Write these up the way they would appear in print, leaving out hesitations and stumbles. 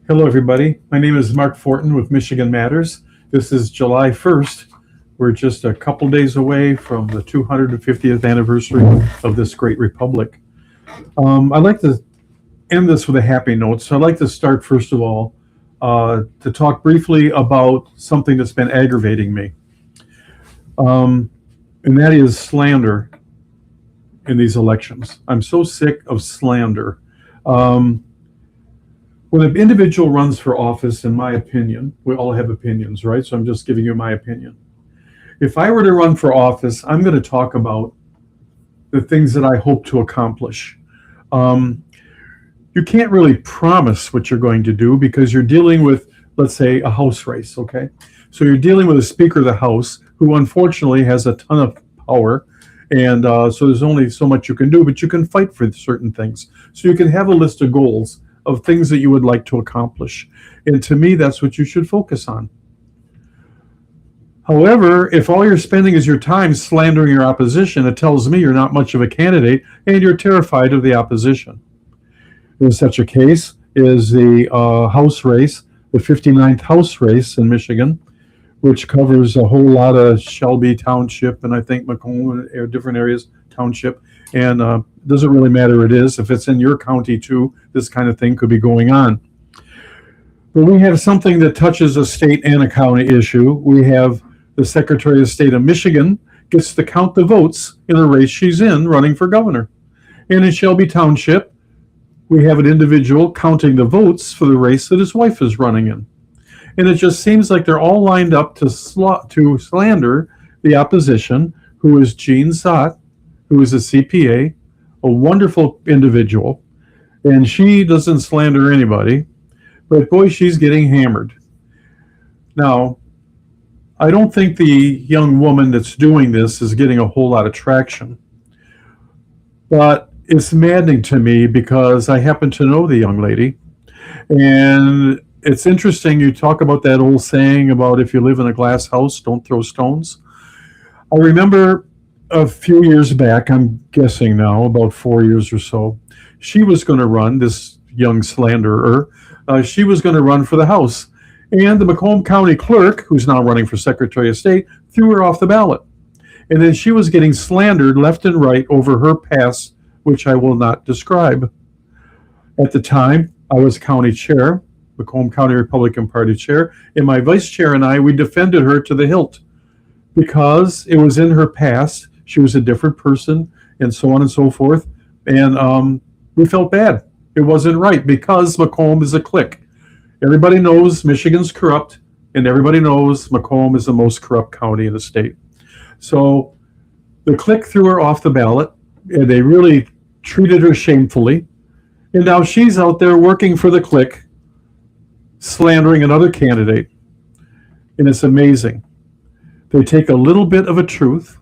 Hello, everybody. My name is Mark Forton with Michigan Matters. This is July 1st. We're just a couple days away from the 250th anniversary of this great republic. I'd like to end this with a happy note. So I'd like to start, first of all, to talk briefly about something that's been aggravating me, and that is slander in these elections. I'm so sick of slander. When an individual runs for office, in my opinion, we all have opinions, right? So I'm just giving you my opinion. If I were to run for office, I'm going to talk about the things that I hope to accomplish. You can't really promise what you're going to do because you're dealing with, let's say, a House race, okay? So you're dealing with a Speaker of the House who unfortunately has a ton of power, and so there's only so much you can do, but you can fight for certain things. So you can have a list of goals of things that you would like to accomplish. And to me, that's what you should focus on. However, if all you're spending is your time slandering your opposition, it tells me you're not much of a candidate and you're terrified of the opposition. In such a case is the House race, the 59th House race in Michigan, which covers a whole lot of Shelby Township and I think Macomb or different areas, Township. And doesn't really matter where it is. If it's in your county too, this kind of thing could be going on. But we have something that touches a state and a county issue. We have the Secretary of State of Michigan gets to count the votes in a race she's in running for governor. And in Shelby Township, we have an individual counting the votes for the race that his wife is running in. And it just seems like they're all lined up to slander the opposition, who is Jean Sott, who is a CPA, a wonderful individual, and she doesn't slander anybody, but boy, she's getting hammered. Now, I don't think the young woman that's doing this is getting a whole lot of traction, but it's maddening to me because I happen to know the young lady, and it's interesting you talk about that old saying about if you live in a glass house, don't throw stones. I remember a few years back, I'm guessing now, about 4 years or so, she was going to run, this young slanderer, she was going to run for the House. And the Macomb County Clerk, who's now running for Secretary of State, threw her off the ballot. And then she was getting slandered left and right over her past, which I will not describe. At the time, I was county chair, Macomb County Republican Party chair, and my vice chair and I, we defended her to the hilt because it was in her past. She was a different person, and so on and so forth. And we felt bad. It wasn't right because Macomb is a clique. Everybody knows Michigan's corrupt, and everybody knows Macomb is the most corrupt county in the state. So the clique threw her off the ballot, and they really treated her shamefully. And now she's out there working for the clique, slandering another candidate. And it's amazing. They take a little bit of a truth,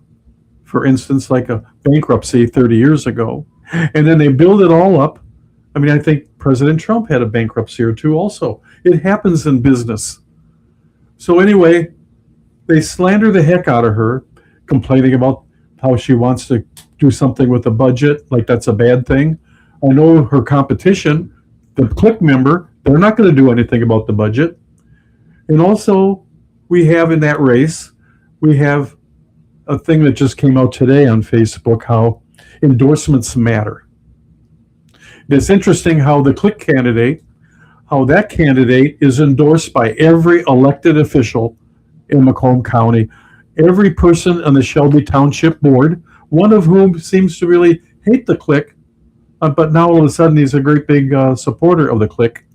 for instance, like a bankruptcy 30 years ago, and then they build it all up. I mean, I think President Trump had a bankruptcy or two also. It happens in business. So anyway, they slander the heck out of her, complaining about how she wants to do something with the budget, like that's a bad thing. I know her competition, the clique member, they're not going to do anything about the budget. And also, we have in that race, we have a thing that just came out today on Facebook, how endorsements matter. It's interesting how the clique candidate, how that candidate is endorsed by every elected official in Macomb County, every person on the Shelby Township Board, one of whom seems to really hate the clique, but now all of a sudden he's a great big supporter of the clique.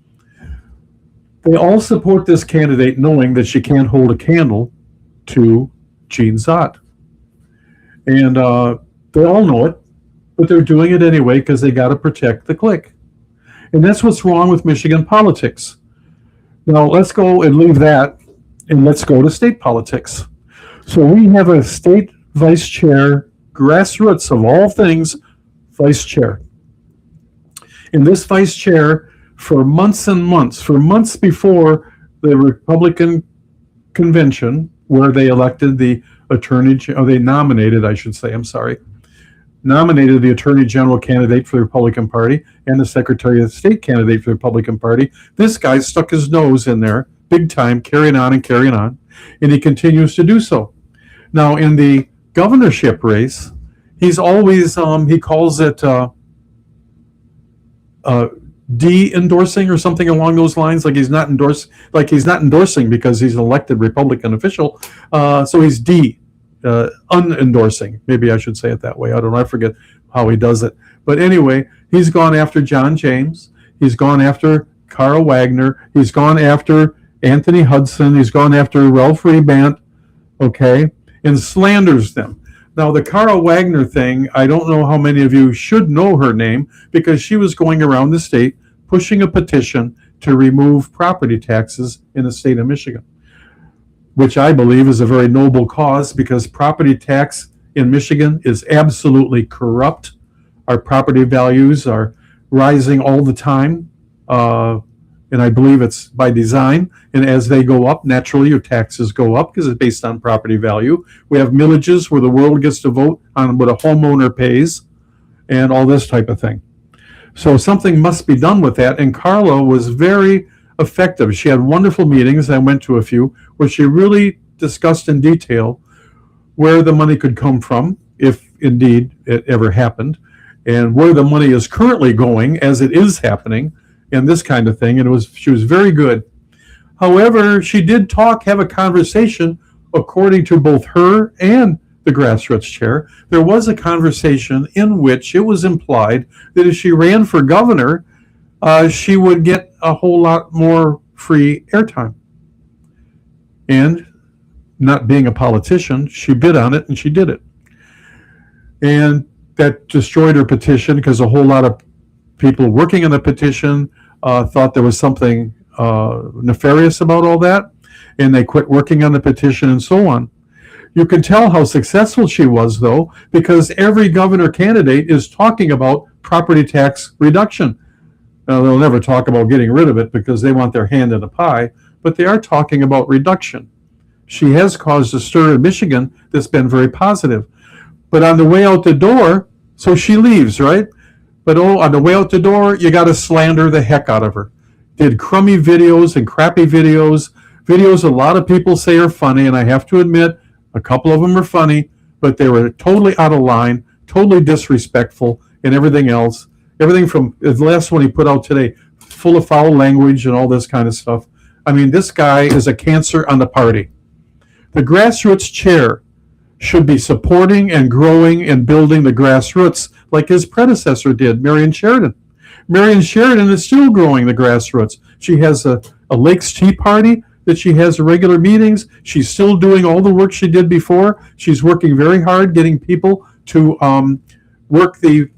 They all support this candidate knowing that she can't hold a candle to Jean Sott. And they all know it, but they're doing it anyway because they got to protect the clique. And that's what's wrong with Michigan politics. Now, let's go and leave that, and let's go to state politics. So we have a state vice chair, grassroots of all things, vice chair. And this vice chair, for months and months, for months before the Republican convention, where they elected the attorney, or they nominated, I should say, I'm sorry, nominated the Attorney General candidate for the Republican Party and the Secretary of State candidate for the Republican Party. This guy stuck his nose in there big time, carrying on and carrying on, and he continues to do so. Now, in the governorship race, he's always, he calls it de-endorsing or something along those lines, like he's not endorsing because he's an elected Republican official, so he's unendorsing. Maybe I should say it that way. I don't know. I forget how he does it. But anyway, he's gone after John James. He's gone after Carl Wagner. He's gone after Anthony Hudson. He's gone after Ralph Rebant, okay, and slanders them. Now, the Carl Wagner thing, I don't know how many of you should know her name, because she was going around the state pushing a petition to remove property taxes in the state of Michigan, which I believe is a very noble cause, because property tax in Michigan is absolutely corrupt. Our property values are rising all the time, and I believe it's by design. And as they go up, naturally your taxes go up because it's based on property value. We have millages where the world gets to vote on what a homeowner pays and all this type of thing. So something must be done with that. And Carla was very effective. She had wonderful meetings. I went to a few where she really discussed in detail where the money could come from, if indeed it ever happened, and where the money is currently going as it is happening, and this kind of thing. And she was very good. However, she did have a conversation, according to both her and the grassroots chair. There was a conversation in which it was implied that if she ran for governor, she would get a whole lot more free airtime. And not being a politician, she bid on it and she did it. And that destroyed her petition, because a whole lot of people working on the petition thought there was something nefarious about all that, and they quit working on the petition and so on. You can tell how successful she was, though, because every governor candidate is talking about property tax reduction. They'll never talk about getting rid of it because they want their hand in the pie, but they are talking about reduction. She has caused a stir in Michigan that's been very positive. But on the way out the door, so she leaves, right? But on the way out the door, you got to slander the heck out of her. Did crummy videos and crappy videos a lot of people say are funny, and I have to admit, a couple of them are funny, but they were totally out of line, totally disrespectful, and everything else. Everything from the last one he put out today, full of foul language and all this kind of stuff. I mean, this guy is a cancer on the party. The grassroots chair should be supporting and growing and building the grassroots like his predecessor did, Marion Sheridan. Marion Sheridan is still growing the grassroots. She has a Lakes Tea Party that she has regular meetings. She's still doing all the work she did before. She's working very hard getting people to work the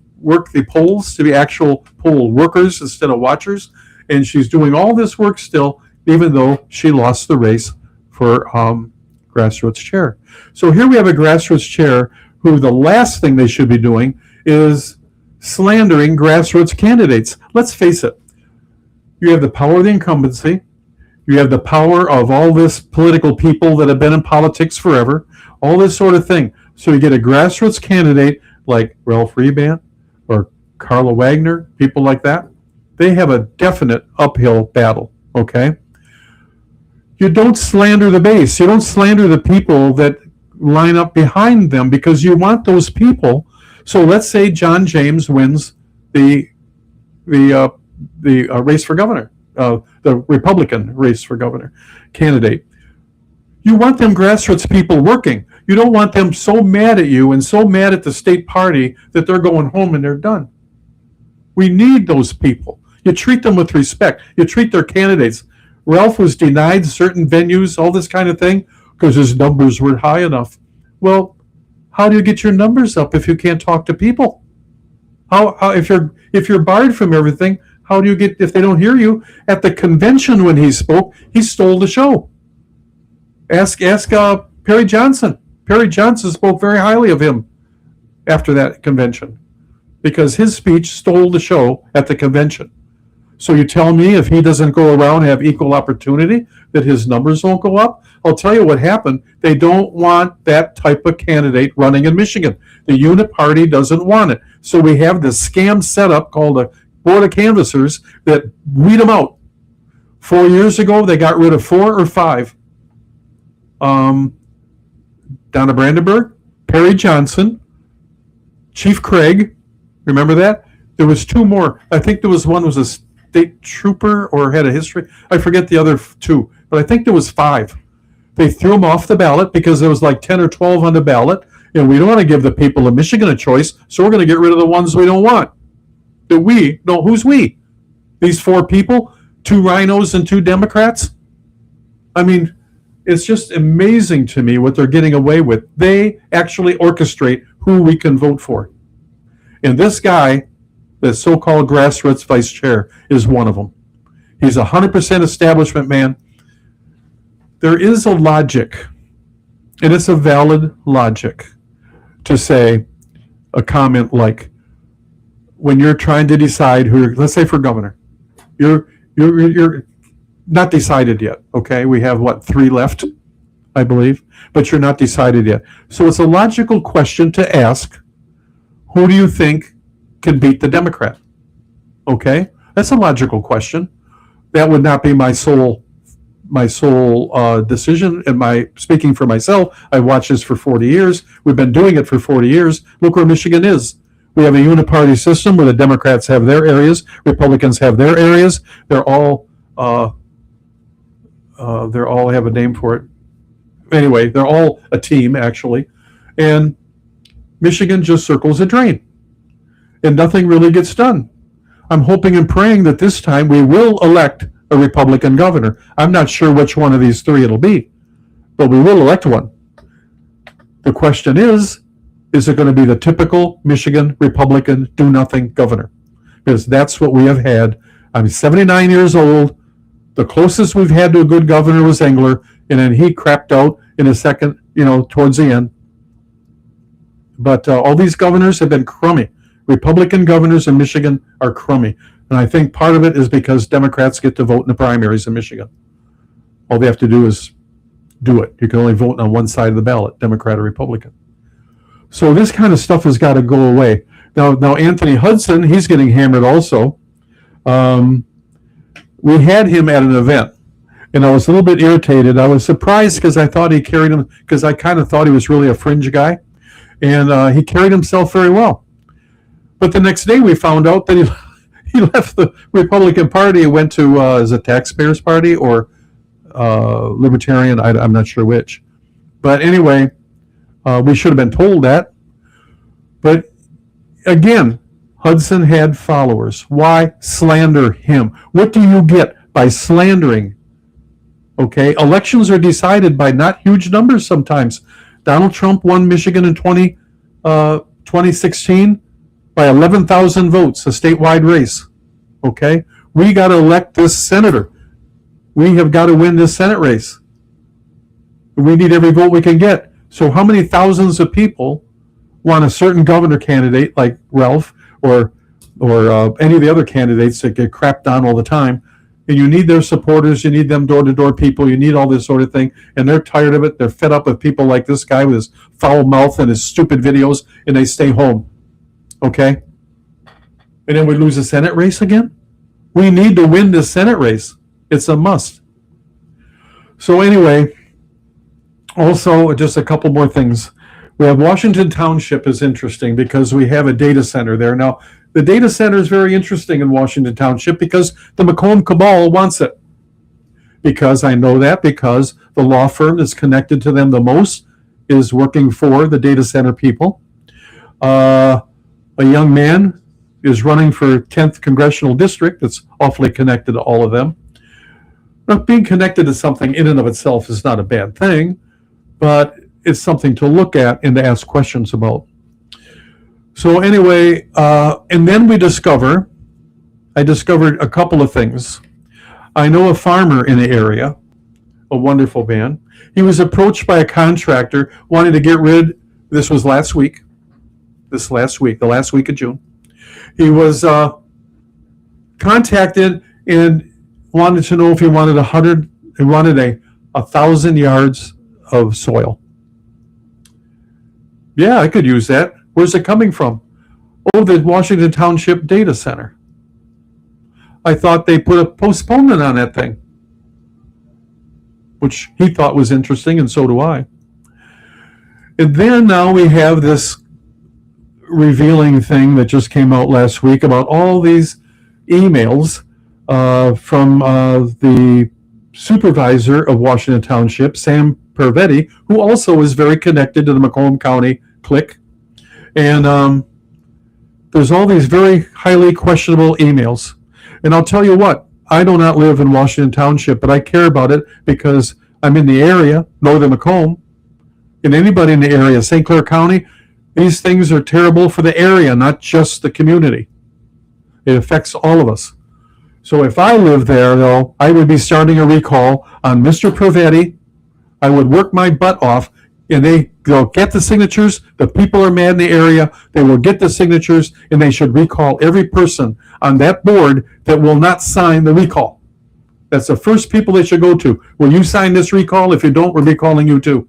polls, to be actual poll workers instead of watchers. And she's doing all this work still, even though she lost the race for grassroots chair. So here we have a grassroots chair who the last thing they should be doing is slandering grassroots candidates. Let's face it. You have the power of the incumbency. You have the power of all this political people that have been in politics forever, all this sort of thing. So you get a grassroots candidate like Ralph Rebant or Carla Wagner, people like that. They have a definite uphill battle, okay? You don't slander the base. You don't slander the people that line up behind them, because you want those people. So let's say John James wins the race for governor, the Republican race for governor candidate. You want them grassroots people working. You don't want them so mad at you and so mad at the state party that they're going home and they're done. We need those people. You treat them with respect. You treat their candidates. Ralph was denied certain venues, all this kind of thing, because his numbers weren't high enough. Well, how do you get your numbers up if you can't talk to people? How if you're barred from everything, how do you get, if they don't hear you? At the convention when he spoke, he stole the show. Ask Perry Johnson. Perry Johnson spoke very highly of him after that convention, because his speech stole the show at the convention. So you tell me if he doesn't go around and have equal opportunity, that his numbers don't go up? I'll tell you what happened. They don't want that type of candidate running in Michigan. The unit party doesn't want it. So we have this scam setup called a board of canvassers that weed them out. 4 years ago, they got rid of 4 or 5. Donna Brandenburg, Perry Johnson, Chief Craig. Remember that? There was 2 more. I think there was one was a state trooper or had a history. I forget the other 2, but I think there was 5. They threw them off the ballot because there was like 10 or 12 on the ballot, and we don't want to give the people of Michigan a choice, so we're going to get rid of the ones we don't want. Who's we? These 4 people, 2 rhinos and 2 Democrats? I mean, it's just amazing to me what they're getting away with. They actually orchestrate who we can vote for. And this guy, the so-called grassroots vice chair, is one of them. He's 100% establishment man. There is a logic, and it's a valid logic, to say a comment like, when you're trying to decide who, let's say for governor, you're not decided yet, okay? We have, 3 left, I believe, but you're not decided yet. So it's a logical question to ask, who do you think can beat the Democrat? Okay? That's a logical question. That would not be my sole decision. And speaking for myself, I watched this for 40 years. We've been doing it for 40 years. Look where Michigan is. We have a uniparty system where the Democrats have their areas, Republicans have their areas. They all have a name for it. Anyway, they're all a team, actually. And Michigan just circles a drain. And nothing really gets done. I'm hoping and praying that this time we will elect a Republican governor. I'm not sure which one of these 3 it'll be, but we will elect one. The question is it going to be the typical Michigan Republican do-nothing governor? Because that's what we have had. I'm 79 years old. The closest we've had to a good governor was Engler, and then he crapped out in a second, towards the end. But all these governors have been crummy. Republican governors in Michigan are crummy. And I think part of it is because Democrats get to vote in the primaries in Michigan. All they have to do is do it. You can only vote on one side of the ballot, Democrat or Republican. So this kind of stuff has got to go away. Now Anthony Hudson, he's getting hammered also. We had him at an event, and I was a little bit irritated. I was surprised because I thought he carried him, because I kind of thought he was really a fringe guy, and he carried himself very well. But the next day we found out that he left the Republican Party and went to is it Taxpayers Party or Libertarian? I'm not sure which. But anyway, we should have been told that. But again, Hudson had followers. Why slander him? What do you get by slandering? Okay, elections are decided by not huge numbers sometimes. Donald Trump won Michigan in 2016 by 11,000 votes, a statewide race. Okay, we got to elect this senator. We have got to win this Senate race. We need every vote we can get. So how many thousands of people want a certain governor candidate like Ralph or any of the other candidates that get crapped on all the time? And you need their supporters, you need them door-to-door people, you need all this sort of thing, and they're tired of it. They're fed up with people like this guy with his foul mouth and his stupid videos, and they stay home. Okay? And then we lose the Senate race again? We need to win this Senate race. It's a must. So anyway, also just a couple more things. We have Washington Township is interesting because we have a data center there. Now, the data center is very interesting in Washington Township because the Macomb cabal wants it. Because I know that because the law firm that's connected to them the most is working for the data center people. A young man is running for 10th Congressional District that's awfully connected to all of them. Now, being connected to something in and of itself is not a bad thing, but it's something to look at and to ask questions about. So anyway, and then I discovered a couple of things. I know a farmer in the area, a wonderful man. He was approached by a contractor wanting to get rid, this was the last week of June. He was contacted and wanted to know if he wanted 100 wanted 1,000 yards of soil. Yeah, I could use that. Where's it coming from? Oh, the Washington Township Data Center. I thought they put a postponement on that thing, which he thought was interesting, and so do I. And then now we have this revealing thing that just came out last week about all these emails from the supervisor of Washington Township, Sam Pervetti, who also is very connected to the Macomb County clique. And there's all these very highly questionable emails. And I'll tell you what, I do not live in Washington Township, but I care about it because I'm in the area, northern Macomb, and anybody in the area, St. Clair County, these things are terrible for the area, not just the community. It affects all of us. So if I lived there, though, I would be starting a recall on Mr. Pervetti. I would work my butt off, and they'll get the signatures. The people are mad in the area. They will get the signatures, and they should recall every person on that board that will not sign the recall. That's the first people they should go to. Will you sign this recall? If you don't, we're recalling you too.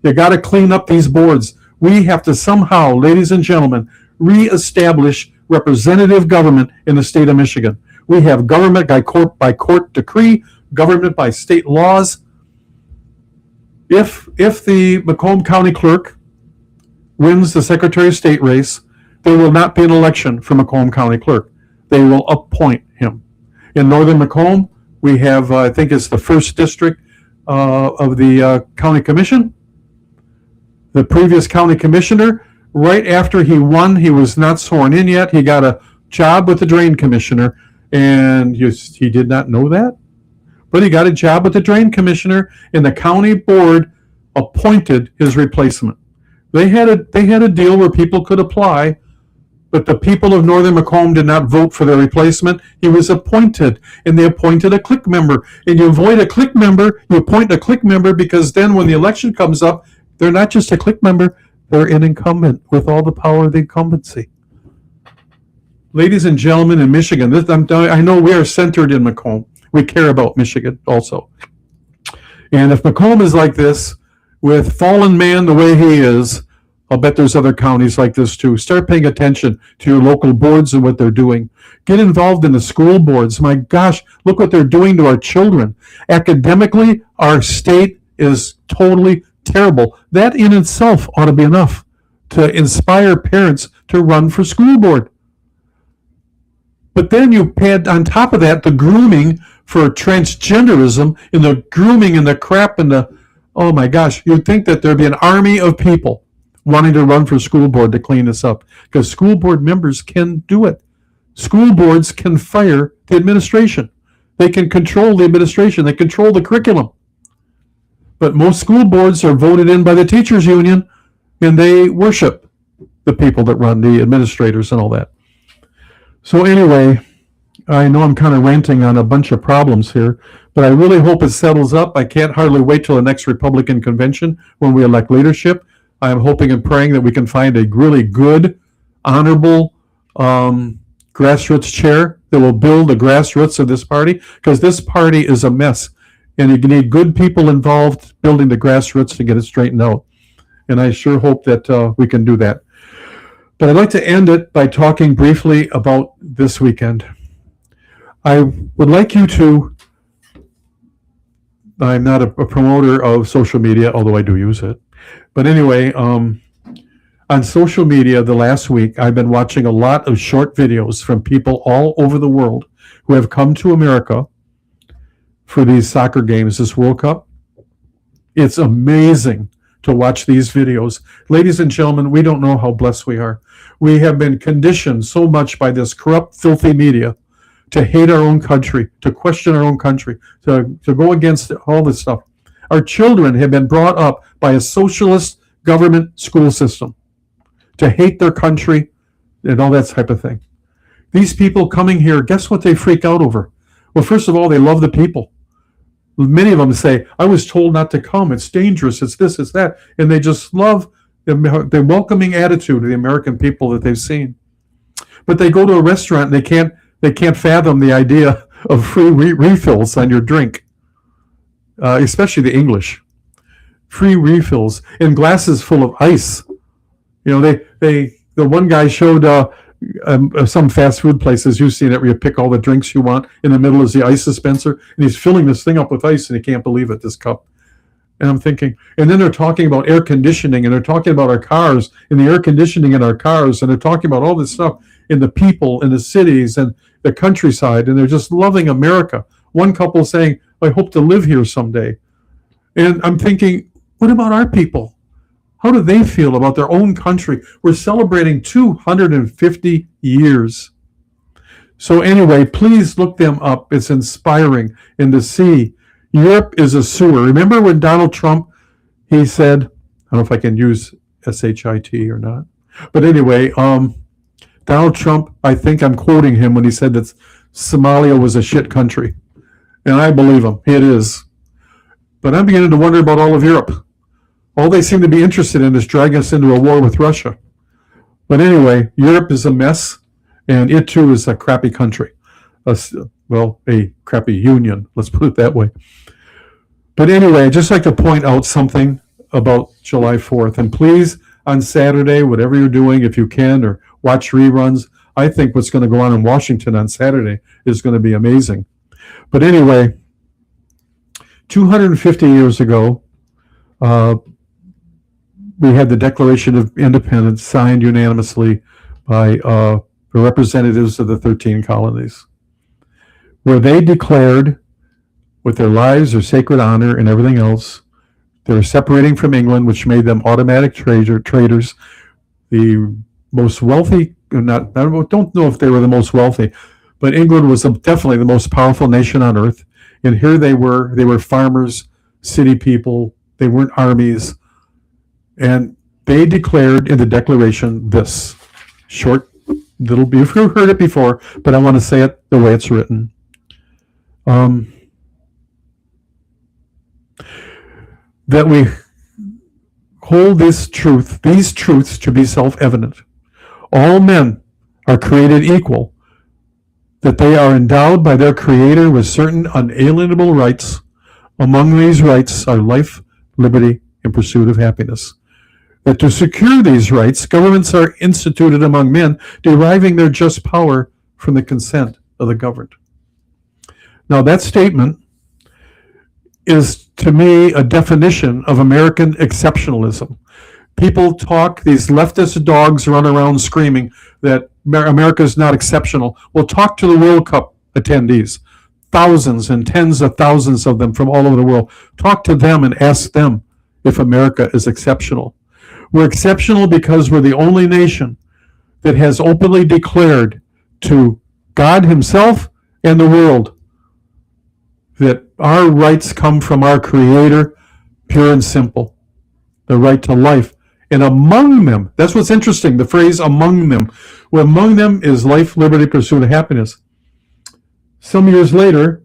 You got to clean up these boards. We have to somehow, ladies and gentlemen, reestablish representative government in the state of Michigan. We have government by court decree, government by state laws. If the Macomb County Clerk wins the Secretary of State race, there will not be an election for Macomb County Clerk. They will appoint him. In northern Macomb, we have, I think it's the 1st District of the County Commission. The previous county commissioner, right after he won, he was not sworn in yet. He got a job with the drain commissioner, and he did not know that. But he got a job with the drain commissioner, and the county board appointed his replacement. They had a deal where people could apply, but the people of northern Macomb did not vote for their replacement. He was appointed, and they appointed a clique member. And you avoid a clique member, you appoint a clique member, because then when the election comes up, they're not just a clique member, they're an incumbent with all the power of the incumbency. Ladies and gentlemen in Michigan, I know we are centered in Macomb. We care about Michigan also. And if Macomb is like this, with fallen man the way he is, I'll bet there's other counties like this too. Start paying attention to your local boards and what they're doing. Get involved in the school boards. My gosh, look what they're doing to our children. Academically, our state is totally terrible. That in itself ought to be enough to inspire parents to run for school board. But then you add on top of that the grooming for transgenderism and the grooming and the crap and the, oh my gosh, you'd think that there'd be an army of people wanting to run for school board to clean this up, because school board members can do it. School boards can fire the administration. They can control the administration. They control the curriculum. But most school boards are voted in by the teachers union, and they worship the people that run, the administrators and all that. So anyway, I know I'm kind of ranting on a bunch of problems here, but I really hope it settles up. I can't hardly wait till the next Republican convention when we elect leadership. I'm hoping and praying that we can find a really good, honorable grassroots chair that will build the grassroots of this party, because this party is a mess. And you need good people involved building the grassroots to get it straightened out. And I sure hope that we can do that. But I'd like to end it by talking briefly about this weekend. I would like you to, I'm not a promoter of social media, although I do use it. But anyway, on social media the last week, I've been watching a lot of short videos from people all over the world who have come to America for these soccer games, this World Cup. It's amazing to watch these videos. Ladies and gentlemen, we don't know how blessed we are. We have been conditioned so much by this corrupt, filthy media to hate our own country, to question our own country, to go against all this stuff. Our children have been brought up by a socialist government school system to hate their country and all that type of thing. These people coming here, guess what they freak out over? Well, first of all, they love the people. Many of them say, I was told not to come. It's dangerous. It's this, it's that. And they just love the welcoming attitude of the American people that they've seen. But they go to a restaurant and they can't fathom the idea of free refills on your drink. especially the English. Free refills and glasses full of ice. The one guy showed some fast food places, you've seen it, where you pick all the drinks you want. In the middle is the ice dispenser, and he's filling this thing up with ice, and he can't believe it, this cup. And I'm thinking, and then they're talking about air conditioning, and they're talking about our cars, and the air conditioning in our cars, and they're talking about all this stuff in the people, in the cities, and the countryside, and they're just loving America. One couple saying, I hope to live here someday. And I'm thinking, what about our people? How do they feel about their own country? We're celebrating 250 years. So anyway, please look them up. It's inspiring. And to see Europe is a sewer. Remember when Donald Trump, he said, I don't know if I can use SHIT or not. But anyway, Donald Trump, I think I'm quoting him when he said that Somalia was a shit country. And I believe him. It is. But I'm beginning to wonder about all of Europe. All they seem to be interested in is dragging us into a war with Russia. But anyway, Europe is a mess, and it too is a crappy country. A crappy union, let's put it that way. But anyway, I'd just like to point out something about July 4th. And please, on Saturday, whatever you're doing, if you can, or watch reruns, I think what's going to go on in Washington on Saturday is going to be amazing. But anyway, 250 years ago, we had the Declaration of Independence signed unanimously by the representatives of the 13 colonies, where they declared, with their lives, their sacred honor, and everything else, they were separating from England, which made them automatic traders. The most wealthy, I don't know if they were the most wealthy, but England was definitely the most powerful nation on earth. And here they were farmers, city people, they weren't armies. And they declared in the Declaration this short little, you've heard it before, but I want to say it the way it's written. That we hold these truths to be self-evident. All men are created equal, that they are endowed by their Creator with certain unalienable rights. Among these rights are life, liberty, and pursuit of happiness. That to secure these rights, governments are instituted among men, deriving their just power from the consent of the governed. Now, that statement is, to me, a definition of American exceptionalism. People talk, these leftist dogs run around screaming that America is not exceptional. Well, talk to the World Cup attendees, thousands and tens of thousands of them from all over the world. Talk to them and ask them if America is exceptional. We're exceptional because we're the only nation that has openly declared to God himself and the world that our rights come from our Creator, pure and simple. The right to life. And among them, that's what's interesting, the phrase among them. Well, among them is life, liberty, pursuit of happiness. Some years later,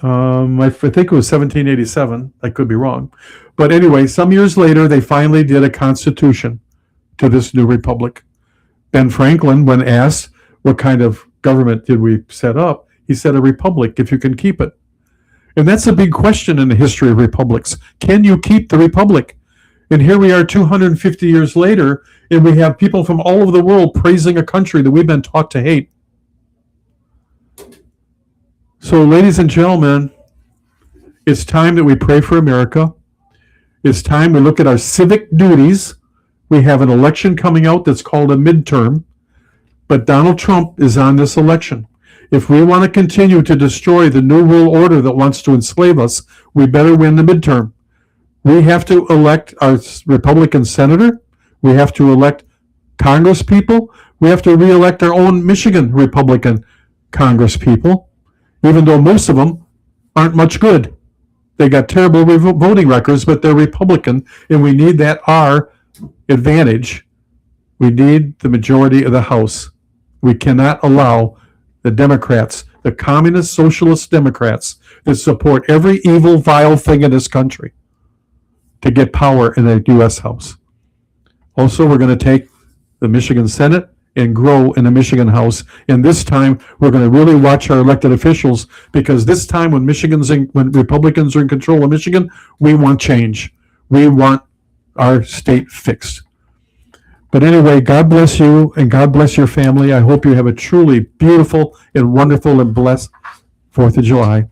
I think it was 1787, I could be wrong. But anyway, some years later, they finally did a constitution to this new republic. Ben Franklin, when asked what kind of government did we set up, he said a republic, if you can keep it. And that's a big question in the history of republics. Can you keep the republic? And here we are 250 years later, and we have people from all over the world praising a country that we've been taught to hate. So, ladies and gentlemen, it's time that we pray for America. It's time we look at our civic duties. We have an election coming out that's called a midterm, but Donald Trump is on this election. If we want to continue to destroy the New World Order that wants to enslave us, we better win the midterm. We have to elect our Republican senator. We have to elect Congress people. We have to re-elect our own Michigan Republican Congress people, even though most of them aren't much good. They got terrible voting records, but they're Republican, and we need that R advantage. We need the majority of the House. We cannot allow the Democrats, the communist socialist Democrats that support every evil, vile thing in this country, to get power in the U.S. House. Also, we're going to take the Michigan Senate and grow in the Michigan House. And this time, we're going to really watch our elected officials, because this time, when when Republicans are in control of Michigan, we want change. We want our state fixed. But anyway, God bless you and God bless your family. I hope you have a truly beautiful and wonderful and blessed 4th of July.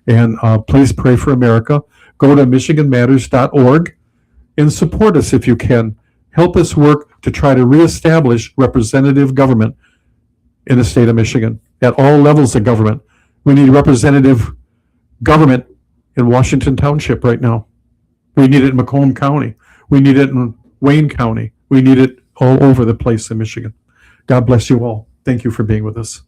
And please pray for America. Go to michiganmatters.org and support us if you can. Help us work to try to reestablish representative government in the state of Michigan at all levels of government. We need representative government in Washington Township right now. We need it in Macomb County. We need it in Wayne County. We need it all over the place in Michigan. God bless you all. Thank you for being with us.